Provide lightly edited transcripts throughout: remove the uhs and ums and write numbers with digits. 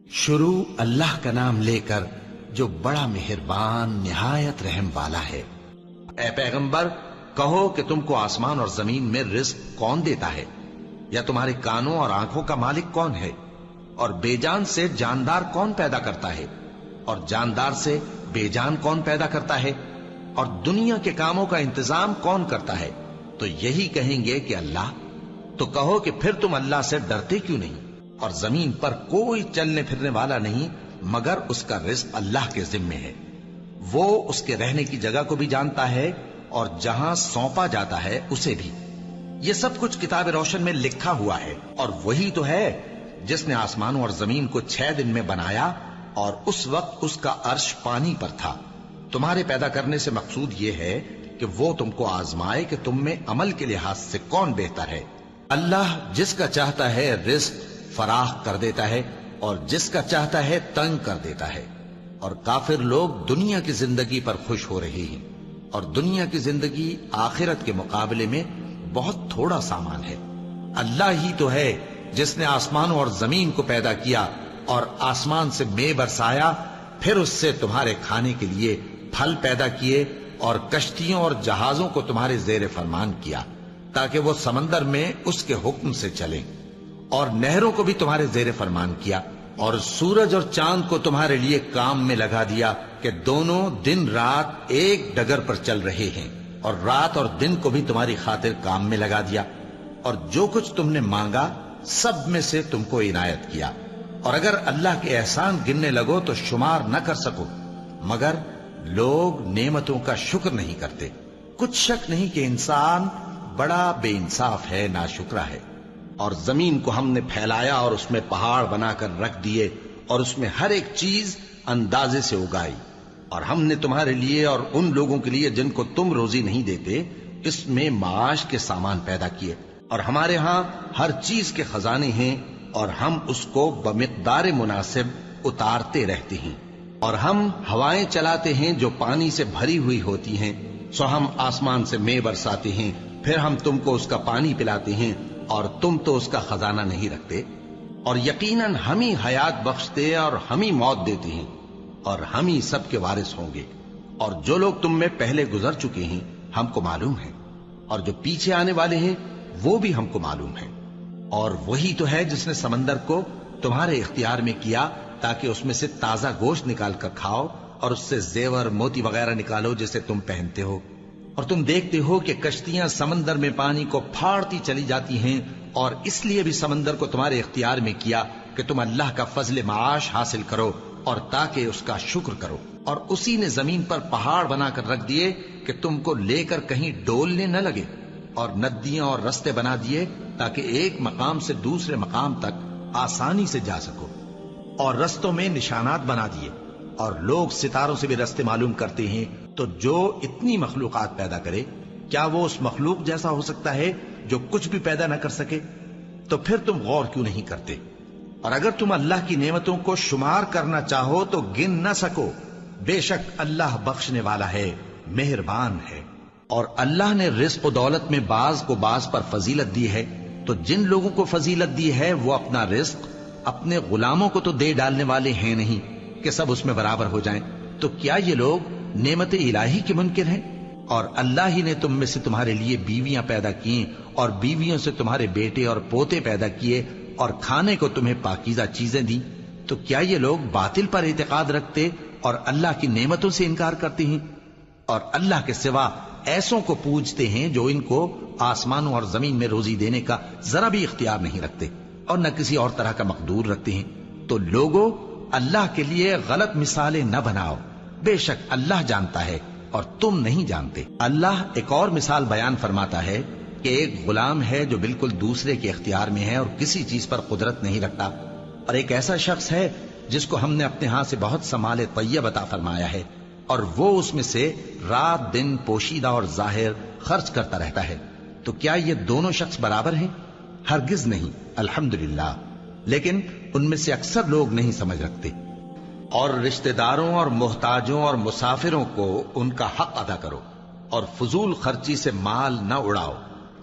शुरू अल्लाह का नाम लेकर जो बड़ा मेहरबान निहायत रहम वाला है। ए पैगंबर, कहो कि तुमको आसमान और जमीन में रिस्क कौन देता है, या तुम्हारे कानों और आंखों का मालिक कौन है, और बेजान से जानदार कौन पैदा करता है, और जानदार से बेजान कौन पैदा करता है, और दुनिया के कामों का इंतजाम कौन करता है। तो यही कहेंगे कि अल्लाह। तो कहो कि फिर तुम अल्लाह से डरते क्यों नहीं। और जमीन पर कोई चलने फिरने वाला नहीं मगर उसका रिज्क अल्लाह के जिम्मे है। वो उसके रहने की जगह को भी जानता है और जहां सौंपा जाता है उसे भी। ये सब कुछ किताब रोशन में लिखा हुआ है। और वही तो है जिसने आसमानों और जमीन को 6 दिन में बनाया, और उस वक्त उसका अर्श पानी पर था। तुम्हारे पैदा करने से मकसूद ये है कि वो तुमको आजमाए कि तुम में अमल के लिहाज से कौन बेहतर है। अल्लाह जिसका चाहता है रिज्क फराह कर देता है और जिसका चाहता है तंग कर देता है। और काफिर लोग दुनिया की जिंदगी पर खुश हो रहे हैं, और दुनिया की जिंदगी आखिरत के मुकाबले में बहुत थोड़ा सामान है। अल्लाह ही तो है जिसने आसमानों और जमीन को पैदा किया और आसमान से मे बरसाया, फिर उससे तुम्हारे खाने के लिए फल पैदा किए, और कश्तियों और जहाजों को तुम्हारे जेर फरमान किया ताकि वो समंदर में उसके हुक्म से चलें, और नहरों को भी तुम्हारे जेर फरमान किया, और सूरज और चांद को तुम्हारे लिए काम में लगा दिया कि दोनों दिन रात एक डगर पर चल रहे हैं, और रात और दिन को भी तुम्हारी खातिर काम में लगा दिया, और जो कुछ तुमने मांगा सब में से तुमको इनायत किया। और अगर अल्लाह के एहसान गिनने लगो तो शुमार न कर सको, मगर लोग नेमतों का शुक्र नहीं करते। कुछ शक नहीं कि इंसान बड़ा बेइंसाफ है, नाशुक्रा है। और जमीन को हमने फैलाया और उसमें पहाड़ बनाकर रख दिए, और उसमें हर एक चीज अंदाजे से उगाई। और हमने तुम्हारे लिए और उन लोगों के लिए जिनको तुम रोजी नहीं देते, इसमें माश के सामान पैदा किए। और हमारे यहां हर चीज के खजाने हैं, और हम उसको बमिकदार मुनासिब उतारते रहते हैं। और हम हवाएं चलाते हैं जो पानी से भरी हुई होती हैं, सो हम आसमान से मे बरसाते हैं, फिर हम तुमको उसका पानी पिलाते हैं, और तुम तो उसका खजाना नहीं रखते। और यकीनन हम ही हयात बख्शते और हम ही मौत देते हैं, और हम ही सबके वारिस होंगे। और जो लोग तुम में पहले गुजर चुके हैं हमको मालूम है, और जो पीछे आने वाले हैं वो भी हमको मालूम है। और वही तो है जिसने समंदर को तुम्हारे इख्तियार में किया ताकि उसमें से ताजा गोश्त निकाल कर खाओ, और उससे जेवर मोती वगैरह निकालो जिसे तुम पहनते हो। और तुम देखते हो कि कश्तियां समंदर में पानी को फाड़ती चली जाती हैं, और इसलिए भी समंदर को तुम्हारे इख्तियार में किया कि तुम अल्लाह का फजल माश हासिल करो और ताकि उसका शुक्र करो। और उसी ने जमीन पर पहाड़ बनाकर रख दिए कि तुमको लेकर कहीं डोलने न लगे, और नदियां और रस्ते बना दिए ताकि एक मकाम से दूसरे मकाम तक आसानी से जा सको। और रस्तों में निशानात बना दिए, और लोग सितारों से भी रास्ते मालूम करते हैं। तो जो इतनी मखलूकात पैदा करे, क्या वो उस मखलूक जैसा हो सकता है जो कुछ भी पैदा न कर सके? तो फिर तुम गौर क्यों नहीं करते? और अगर तुम अल्लाह की नेमतों को शुमार करना चाहो तो गिन न सको। बेशक अल्लाह बख्शने वाला है, मेहरबान है। और अल्लाह ने रिज़्क़ और दौलत में बाज को बाज पर फजीलत दी है, तो जिन लोगों को फजीलत दी है वो अपना रिज़्क़ अपने गुलामों को तो दे डालने वाले हैं नहीं कि सब उसमें बराबर हो जाएं। तो क्या ये लोग नेमत इलाही के मुनकिर हैं? और अल्लाह ही ने तुम में से तुम्हारे लिए बीवियां पैदा की, और बीवियों से तुम्हारे बेटे और पोते पैदा किए, और खाने को तुम्हें पाकीज़ा चीजें दी। तो क्या ये लोग बातिल पर इतिकाद रखते और अल्लाह की नेमतों से इनकार करते हैं? और अल्लाह के सिवा ऐसों को पूजते हैं जो इनको आसमानों और जमीन में रोजी देने का जरा भी इख्तियार नहीं रखते, और न किसी और तरह का मकदूर रखते हैं। तो लोगों, अल्लाह के लिए गलत मिसालें न बनाओ। बेशक अल्लाह जानता है और तुम नहीं जानते। अल्लाह एक और मिसाल बयान फरमाता है कि एक गुलाम है जो बिल्कुल दूसरे के इख्तियार में है और किसी चीज पर कुदरत नहीं रखता, और एक ऐसा शख्स है जिसको हमने अपने हाथ से बहुत समाले तैयब अता फरमाया है, और वो उसमें से रात दिन पोशीदा और जाहिर खर्च करता रहता है। तो क्या ये दोनों शख्स बराबर हैं? हरगिज नहीं, अल्हम्दुलिल्लाह। लेकिन उनमें से अक्सर लोग नहीं समझ रखते। और रिश्तेदारों और मोहताजों और मुसाफिरों को उनका हक अदा करो, और फजूल खर्ची से माल न उड़ाओ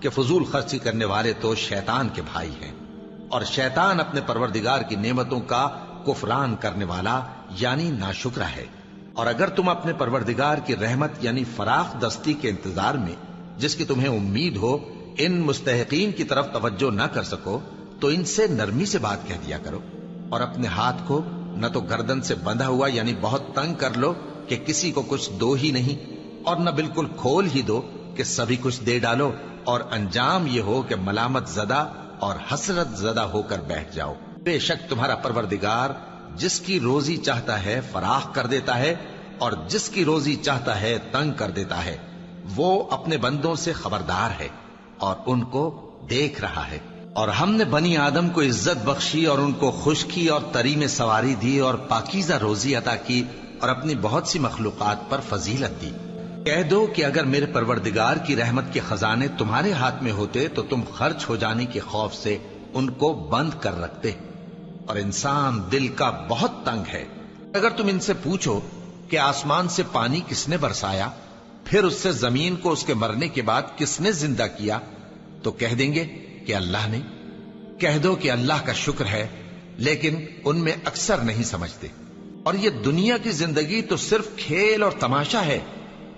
कि फजूल खर्ची करने वाले तो शैतान के भाई हैं, और शैतान अपने परवरदिगार की नेमतों का कुफरान करने वाला यानी नाशुक्रा है। और अगर तुम अपने परवरदिगार की रहमत यानी फराख दस्ती के इंतजार में, जिसकी तुम्हें उम्मीद हो, इन मुस्तहिकीन की तरफ तवज्जो न कर सको तो इनसे नरमी से बात कह दिया करो। और अपने हाथ को न तो गर्दन से बंधा हुआ यानी बहुत तंग कर लो कि किसी को कुछ दो ही नहीं, और न बिल्कुल खोल ही दो कि सभी कुछ दे डालो, और अंजाम ये हो कि मलामत ज़दा और हसरत ज़दा होकर बैठ जाओ। बेशक तुम्हारा परवरदिगार जिसकी रोजी चाहता है फराख कर देता है, और जिसकी रोजी चाहता है तंग कर देता है। वो अपने बंदों से खबरदार है और उनको देख रहा है। और हमने बनी आदम को इज्जत बख्शी और उनको खुशकी और तरी में सवारी दी और पाकीज़ा रोजी अता की और अपनी बहुत सी मखलूकात पर फजीलत दी। कह दो कि अगर मेरे परवरदिगार की रहमत के खजाने तुम्हारे हाथ में होते तो तुम खर्च हो जाने के खौफ से उनको बंद कर रखते। और इंसान दिल का बहुत तंग है। अगर तुम इनसे पूछो कि आसमान से पानी किसने बरसाया, फिर उससे जमीन को उसके मरने के बाद किसने जिंदा किया, तो कह देंगे कि अल्लाह ने। कह दो कि अल्लाह का शुक्र है, लेकिन उनमें अक्सर नहीं समझते। और ये दुनिया की जिंदगी तो सिर्फ खेल और तमाशा है,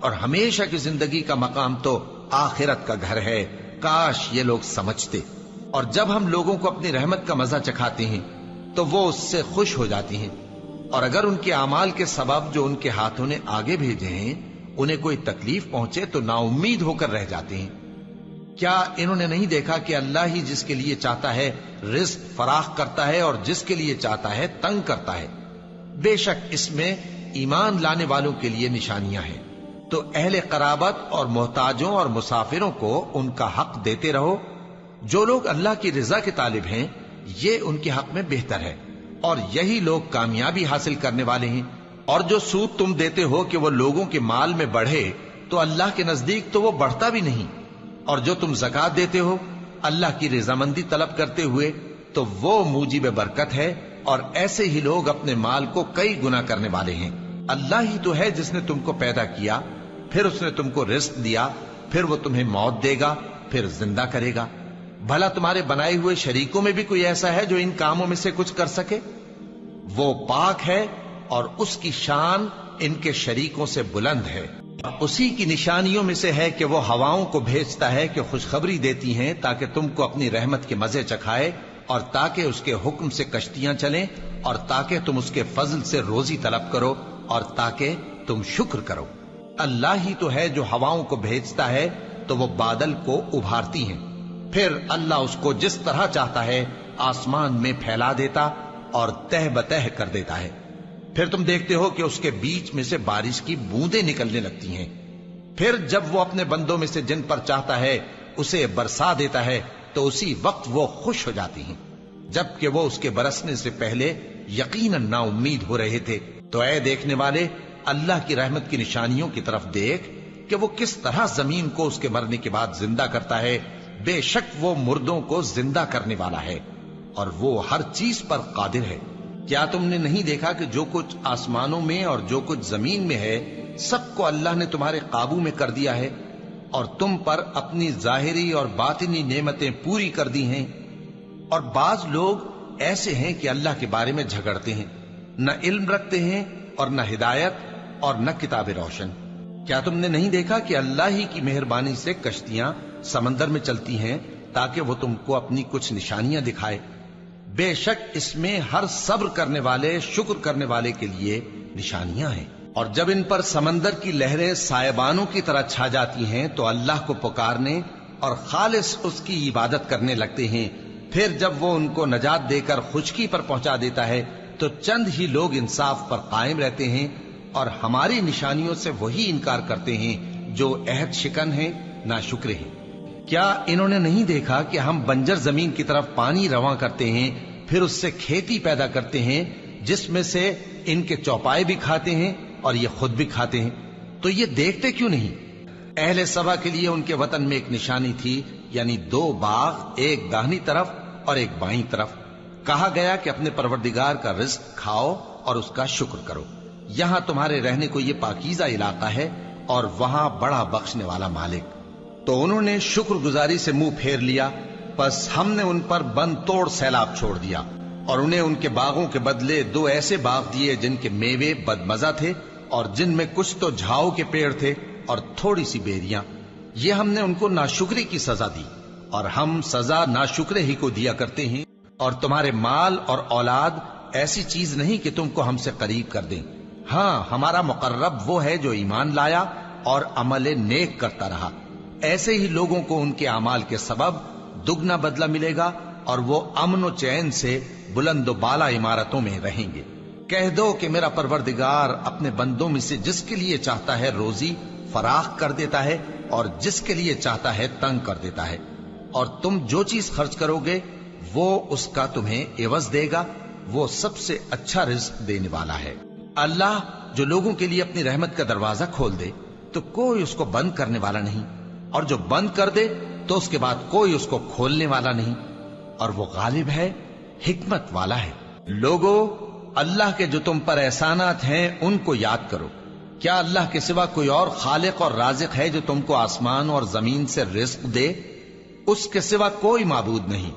और हमेशा की जिंदगी का मकाम तो आखिरत का घर है। काश ये लोग समझते। और जब हम लोगों को अपनी रहमत का मजा चखाते हैं तो वो उससे खुश हो जाती हैं। और अगर उनके अमाल के सबब जो उनके हाथों ने आगे भेजे हैं उन्हें कोई तकलीफ पहुंचे तो नाउम्मीद होकर रह जाते हैं। क्या इन्होंने नहीं देखा कि अल्लाह ही जिसके लिए चाहता है रिज्क फराख करता है और जिसके लिए चाहता है तंग करता है। बेशक इसमें ईमान लाने वालों के लिए निशानियां हैं। तो अहले कराबत और मोहताजों और मुसाफिरों को उनका हक देते रहो। जो लोग अल्लाह की रिजा के तालिब हैं ये उनके हक में बेहतर है, और यही लोग कामयाबी हासिल करने वाले हैं। और जो सूद तुम देते हो कि वो लोगों के माल में बढ़े, तो अल्लाह के नजदीक तो वो बढ़ता भी नहीं। और जो तुम ज़कात देते हो अल्लाह की रजामंदी तलब करते हुए, तो वो मूजिब बरकत है। और ऐसे ही लोग अपने माल को कई गुना करने वाले हैं। अल्लाह ही तो है जिसने तुमको पैदा किया, फिर उसने तुमको रिज्क दिया, फिर वो तुम्हें मौत देगा, फिर जिंदा करेगा। भला तुम्हारे बनाए हुए शरीकों में भी कोई ऐसा है जो इन कामों में से कुछ कर सके? वो पाक है और उसकी शान इनके शरीकों से बुलंद है। उसी की निशानियों में से है कि वो हवाओं को भेजता है कि खुशखबरी देती हैं ताकि तुमको अपनी रहमत के मजे चखाए, और ताकि उसके हुक्म से कश्तियां चलें, और ताकि तुम उसके फजल से रोजी तलब करो, और ताकि तुम शुक्र करो। अल्लाह ही तो है जो हवाओं को भेजता है तो वो बादल को उभारती हैं, फिर अल्लाह उसको जिस तरह चाहता है आसमान में फैला देता और तह बतह कर देता है। फिर तुम देखते हो कि उसके बीच में से बारिश की बूंदें निकलने लगती हैं। फिर जब वो अपने बंदों में से जिन पर चाहता है उसे बरसा देता है तो उसी वक्त वो खुश हो जाती हैं, जबकि वो उसके बरसने से पहले यकीनन नाउम्मीद हो रहे थे। तो ऐ देखने वाले, अल्लाह की रहमत की निशानियों की तरफ देख कि वो किस तरह जमीन को उसके मरने के बाद जिंदा करता है। बेशक वो मुर्दों को जिंदा करने वाला है और वो हर चीज पर कादिर है। क्या तुमने नहीं देखा कि जो कुछ आसमानों में और जो कुछ जमीन में है सबको अल्लाह ने तुम्हारे काबू में कर दिया है, और तुम पर अपनी जाहिरी और बातिनी नेमतें पूरी कर दी हैं। और बाज लोग ऐसे हैं कि अल्लाह के बारे में झगड़ते हैं, न इल्म रखते हैं और न हिदायत और न किताब रोशन। क्या तुमने नहीं देखा कि अल्लाह ही की मेहरबानी से कश्तियां समंदर में चलती हैं ताकि वो तुमको अपनी कुछ निशानियां दिखाए। बेशक इसमें हर सब्र करने वाले, शुक्र करने वाले के लिए निशानियां हैं। और जब इन पर समंदर की लहरें सायबानों की तरह छा जाती हैं तो अल्लाह को पुकारने और खालिस उसकी इबादत करने लगते हैं। फिर जब वो उनको नजात देकर खुशकी पर पहुंचा देता है तो चंद ही लोग इंसाफ पर कायम रहते हैं, और हमारी निशानियों से वही इनकार करते हैं जो अहद शिकन है, नाशुक्र हैं। क्या इन्होंने नहीं देखा कि हम बंजर जमीन की तरफ पानी रवां करते हैं, फिर उससे खेती पैदा करते हैं जिसमें से इनके चौपाए भी खाते हैं और ये खुद भी खाते हैं? तो ये देखते क्यों नहीं? अहले सबा के लिए उनके वतन में एक निशानी थी, यानी 2 बाग, एक दाहिनी तरफ और एक बाईं तरफ। कहा गया कि अपने परवरदिगार का रिज्क खाओ और उसका शुक्र करो। यहां तुम्हारे रहने को ये पाकीज़ा इलाका है और वहां बड़ा बख्शने वाला मालिक। तो उन्होंने शुक्रगुजारी से मुंह फेर लिया, बस हमने उन पर बंद तोड़ सैलाब छोड़ दिया, اور انہیں ان کے باغوں کے بدلے 2 ایسے باغ دیے جن کے میوے بدمزہ تھے اور جن میں کچھ تو جھاؤ کے پیڑ تھے اور تھوڑی سی بیریاں. یہ ہم نے ان کو ناشکری کی سزا دی، اور ہم سزا ناشکرے ہی کو دیا کرتے ہیں. اور تمہارے مال اور اولاد ایسی چیز نہیں کہ تم کو ہم سے قریب کر دیں. ہاں، ہمارا مقرب وہ ہے جو ایمان لایا اور عمل نیک کرتا رہا. ایسے ہی لوگوں کو ان کے اعمال کے سبب دگنا بدلہ ملے گا، اور وہ امن و چین سے بلند و بالا عمارتوں میں رہیں گے. کہہ دو کہ میرا پروردگار اپنے بندوں میں سے جس کے لیے چاہتا ہے روزی فراخ کر دیتا ہے اور جس کے لیے چاہتا ہے تنگ کر دیتا ہے. اور تم جو چیز خرچ کرو گے وہ اس کا تمہیں عوض دے گا. وہ سب سے اچھا رزق دینے والا ہے. اللہ جو لوگوں کے لیے اپنی رحمت کا دروازہ کھول دے تو کوئی اس کو بند کرنے والا نہیں، اور جو بند کر دے تو اس کے بعد کوئی اس کو کھولنے والا نہیں. اور وہ غالب ہے، حکمت والا ہے. لوگو، اللہ کے جو تم پر احسانات ہیں ان کو یاد کرو. کیا اللہ کے سوا کوئی اور خالق اور رازق ہے جو تم کو آسمان اور زمین سے رزق دے؟ اس کے سوا کوئی معبود نہیں.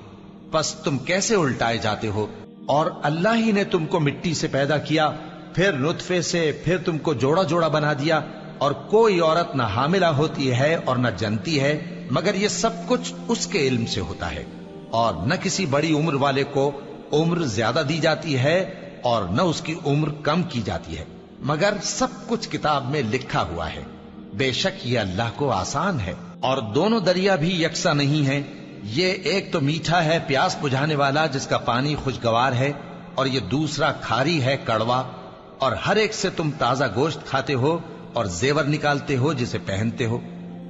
پس تم کیسے الٹائے جاتے ہو؟ اور اللہ ہی نے تم کو مٹی سے پیدا کیا، پھر نطفے سے، پھر تم کو جوڑا جوڑا بنا دیا. اور کوئی عورت نہ حاملہ ہوتی ہے اور نہ جنتی ہے، مگر یہ سب کچھ اس کے علم سے ہوتا ہے. اور نہ کسی بڑی عمر والے کو عمر زیادہ دی جاتی ہے اور نہ اس کی عمر کم کی جاتی ہے، مگر سب کچھ کتاب میں لکھا ہوا ہے. بے شک یہ اللہ کو آسان ہے. اور دونوں دریا بھی یکساں نہیں ہیں. یہ ایک تو میٹھا ہے پیاس بجھانے والا جس کا پانی خوشگوار ہے، اور یہ دوسرا کھاری ہے کڑوا. اور ہر ایک سے تم تازہ گوشت کھاتے ہو اور زیور نکالتے ہو جسے پہنتے ہو.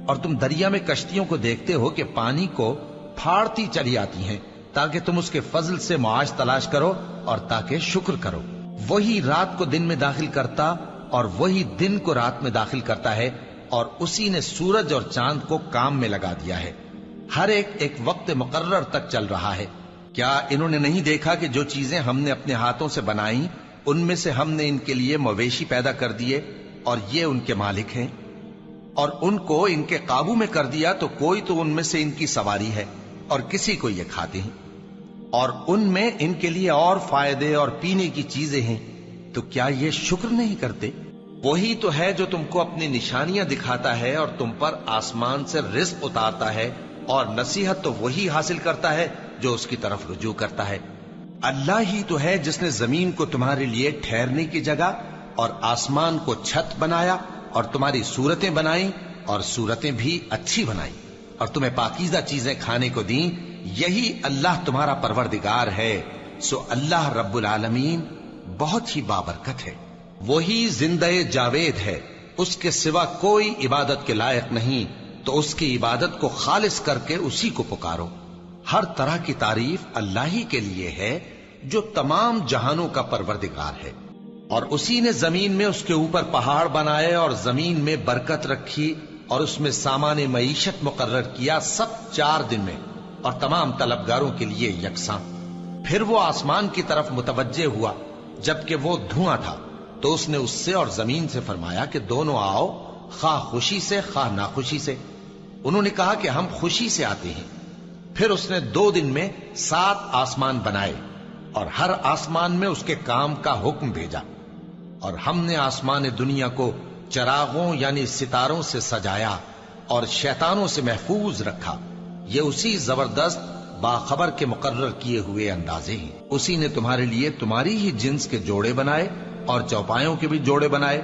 اور تم دریا میں کشتیوں کو دیکھتے ہو کہ پانی کو پھاڑتی چلی آتی ہیں، تاکہ تم اس کے فضل سے معاش تلاش کرو اور تاکہ شکر کرو. وہی رات کو دن میں داخل کرتا اور وہی دن کو رات میں داخل کرتا ہے، اور اسی نے سورج اور چاند کو کام میں لگا دیا ہے. ہر ایک ایک وقت مقرر تک چل رہا ہے. کیا انہوں نے نہیں دیکھا کہ جو چیزیں ہم نے اپنے ہاتھوں سے بنائیں ان میں سے ہم نے ان کے لیے مویشی پیدا کر دیے اور یہ ان کے مالک ہیں؟ اور ان کو ان کے قابو میں کر دیا تو کوئی تو ان میں سے ان کی سواری ہے اور کسی کو یہ کھاتے ہیں. اور ان میں ان کے لیے اور فائدے اور پینے کی چیزیں ہیں، تو کیا یہ شکر نہیں کرتے؟ وہی تو ہے جو تم کو اپنی نشانیاں دکھاتا ہے اور تم پر آسمان سے رزق اتارتا ہے، اور نصیحت تو وہی حاصل کرتا ہے جو اس کی طرف رجوع کرتا ہے. اللہ ہی تو ہے جس نے زمین کو تمہارے لیے ٹھہرنے کی جگہ اور آسمان کو چھت بنایا اور تمہاری صورتیں بنائیں اور صورتیں بھی اچھی بنائیں اور تمہیں پاکیزہ چیزیں کھانے کو دیں. یہی اللہ تمہارا پروردگار ہے. سو اللہ رب العالمین بہت ہی بابرکت ہے. وہی زندہ جاوید ہے، اس کے سوا کوئی عبادت کے لائق نہیں، تو اس کی عبادت کو خالص کر کے اسی کو پکارو. ہر طرح کی تعریف اللہ ہی کے لیے ہے جو تمام جہانوں کا پروردگار ہے. اور اسی نے زمین میں اس کے اوپر پہاڑ بنائے اور زمین میں برکت رکھی اور اس میں سامان معیشت مقرر کیا، سب 4 دن میں، اور تمام طلبگاروں کے لیے یکساں. پھر وہ آسمان کی طرف متوجہ ہوا جبکہ وہ دھواں تھا، تو اس نے اس سے اور زمین سے فرمایا کہ دونوں آؤ، خواہ خوشی سے خواہ ناخوشی سے. انہوں نے کہا کہ ہم خوشی سے آتے ہیں. پھر اس نے 2 دن میں 7 آسمان بنائے اور ہر آسمان میں اس کے کام کا حکم بھیجا. اور ہم نے آسمان دنیا کو چراغوں یعنی ستاروں سے سجایا اور شیطانوں سے محفوظ رکھا. یہ اسی زبردست باخبر کے مقرر کیے ہوئے اندازے ہیں. اسی نے تمہارے لیے تمہاری ہی جنس کے جوڑے بنائے اور چوپایوں کے بھی جوڑے بنائے.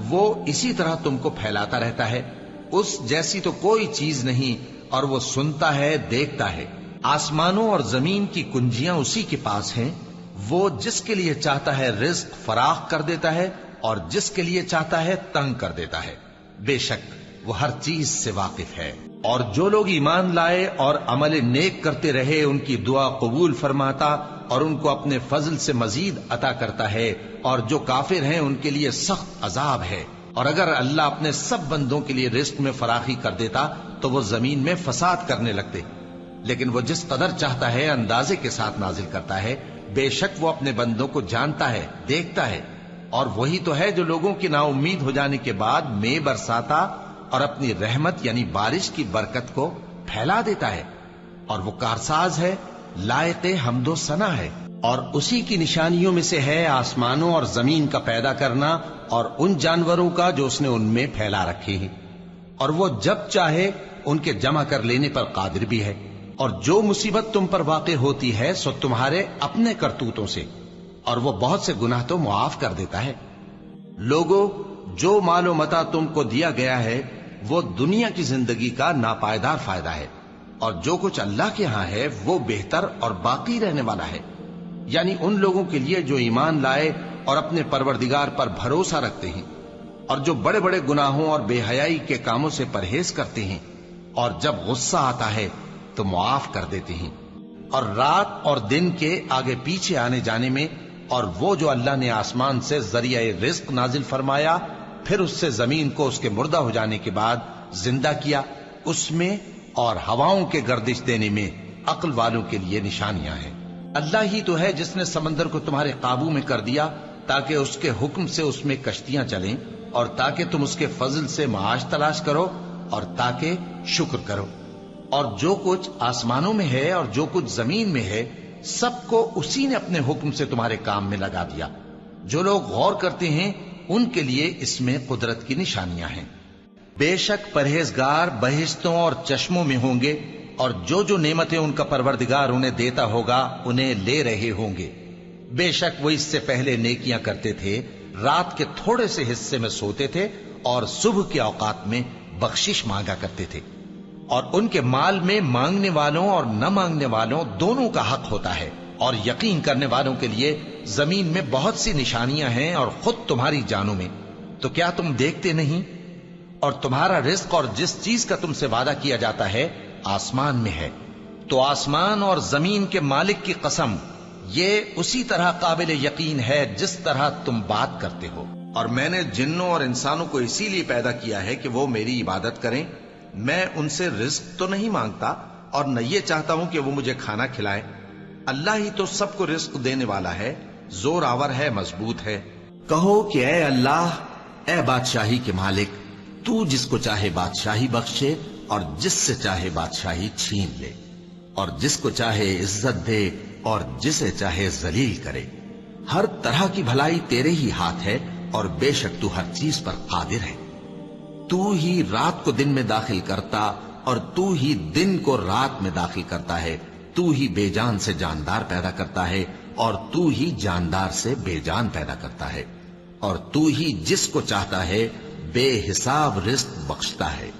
وہ اسی طرح تم کو پھیلاتا رہتا ہے. اس جیسی تو کوئی چیز نہیں، اور وہ سنتا ہے، دیکھتا ہے. آسمانوں اور زمین کی کنجیاں اسی کے پاس ہیں. وہ جس کے لیے چاہتا ہے رزق فراخ کر دیتا ہے اور جس کے لیے چاہتا ہے تنگ کر دیتا ہے. بے شک وہ ہر چیز سے واقف ہے. اور جو لوگ ایمان لائے اور عمل نیک کرتے رہے ان کی دعا قبول فرماتا اور ان کو اپنے فضل سے مزید عطا کرتا ہے. اور جو کافر ہیں ان کے لیے سخت عذاب ہے. اور اگر اللہ اپنے سب بندوں کے لیے رزق میں فراخی کر دیتا تو وہ زمین میں فساد کرنے لگتے، لیکن وہ جس قدر چاہتا ہے اندازے کے ساتھ نازل کرتا ہے. بے شک وہ اپنے بندوں کو جانتا ہے، دیکھتا ہے. اور وہی تو ہے جو لوگوں کی نا امید ہو جانے کے بعد مے برساتا اور اپنی رحمت یعنی بارش کی برکت کو پھیلا دیتا ہے. اور وہ کارساز ہے، لائق حمد و ثنا ہے. اور اسی کی نشانیوں میں سے ہے آسمانوں اور زمین کا پیدا کرنا اور ان جانوروں کا جو اس نے ان میں پھیلا رکھے ہیں، اور وہ جب چاہے ان کے جمع کر لینے پر قادر بھی ہے، اور جو مصیبت تم پر واقع ہوتی ہے سو تمہارے اپنے کرتوتوں سے، اور وہ بہت سے گناہ تو معاف کر دیتا ہے۔ لوگوں، جو مال و متاع تم کو دیا گیا ہے وہ دنیا کی زندگی کا ناپائیدار فائدہ ہے، اور جو کچھ اللہ کے ہاں ہے وہ بہتر اور باقی رہنے والا ہے، یعنی ان لوگوں کے لیے جو ایمان لائے اور اپنے پروردگار پر بھروسہ رکھتے ہیں، اور جو بڑے بڑے گناہوں اور بے حیائی کے کاموں سے پرہیز کرتے ہیں، اور جب غصہ آتا ہے تو معاف کر دیتے ہیں، اور رات اور دن کے آگے پیچھے آنے جانے میں، اور وہ جو اللہ نے آسمان سے ذریعہ رزق نازل فرمایا پھر اس سے زمین کو اس کے مردہ ہو جانے کے بعد زندہ کیا، اس میں اور ہواؤں کے گردش دینے میں عقل والوں کے لیے نشانیاں ہیں۔ اللہ ہی تو ہے جس نے سمندر کو تمہارے قابو میں کر دیا تاکہ اس کے حکم سے اس میں کشتیاں چلیں، اور تاکہ تم اس کے فضل سے معاش تلاش کرو اور تاکہ شکر کرو۔ اور جو کچھ آسمانوں میں ہے اور جو کچھ زمین میں ہے سب کو اسی نے اپنے حکم سے تمہارے کام میں لگا دیا۔ جو لوگ غور کرتے ہیں ان کے لیے اس میں قدرت کی نشانیاں ہیں۔ بے شک پرہیزگار بہشتوں اور چشموں میں ہوں گے، اور جو جو نعمتیں ان کا پروردگار انہیں دیتا ہوگا انہیں لے رہے ہوں گے۔ بے شک وہ اس سے پہلے نیکیاں کرتے تھے، رات کے تھوڑے سے حصے میں سوتے تھے اور صبح کے اوقات میں بخشش مانگا کرتے تھے، اور ان کے مال میں مانگنے والوں اور نہ مانگنے والوں دونوں کا حق ہوتا ہے، اور یقین کرنے والوں کے لیے زمین میں بہت سی نشانیاں ہیں اور خود تمہاری جانوں میں۔ تو کیا تم دیکھتے نہیں؟ اور تمہارا رزق اور جس چیز کا تم سے وعدہ کیا جاتا ہے آسمان میں ہے، تو آسمان اور زمین کے مالک کی قسم یہ اسی طرح قابل یقین ہے جس طرح تم بات کرتے ہو۔ اور میں نے جنوں اور انسانوں کو اسی لیے پیدا کیا ہے کہ وہ میری عبادت کریں۔ میں ان سے رزق تو نہیں مانگتا اور نہ یہ چاہتا ہوں کہ وہ مجھے کھانا کھلائے۔ اللہ ہی تو سب کو رزق دینے والا ہے، زور آور ہے، مضبوط ہے۔ کہو کہ اے اللہ، اے بادشاہی کے مالک، تو جس کو چاہے بادشاہی بخشے اور جس سے چاہے بادشاہی چھین لے، اور جس کو چاہے عزت دے اور جسے چاہے ذلیل کرے۔ ہر طرح کی بھلائی تیرے ہی ہاتھ ہے، اور بے شک تو ہر چیز پر قادر ہے۔ تو ہی رات کو دن میں داخل کرتا اور تو ہی دن کو رات میں داخل کرتا ہے۔ تو ہی بے جان سے جاندار پیدا کرتا ہے اور تو ہی جاندار سے بے جان پیدا کرتا ہے، اور تو ہی جس کو چاہتا ہے بے حساب رزق بخشتا ہے۔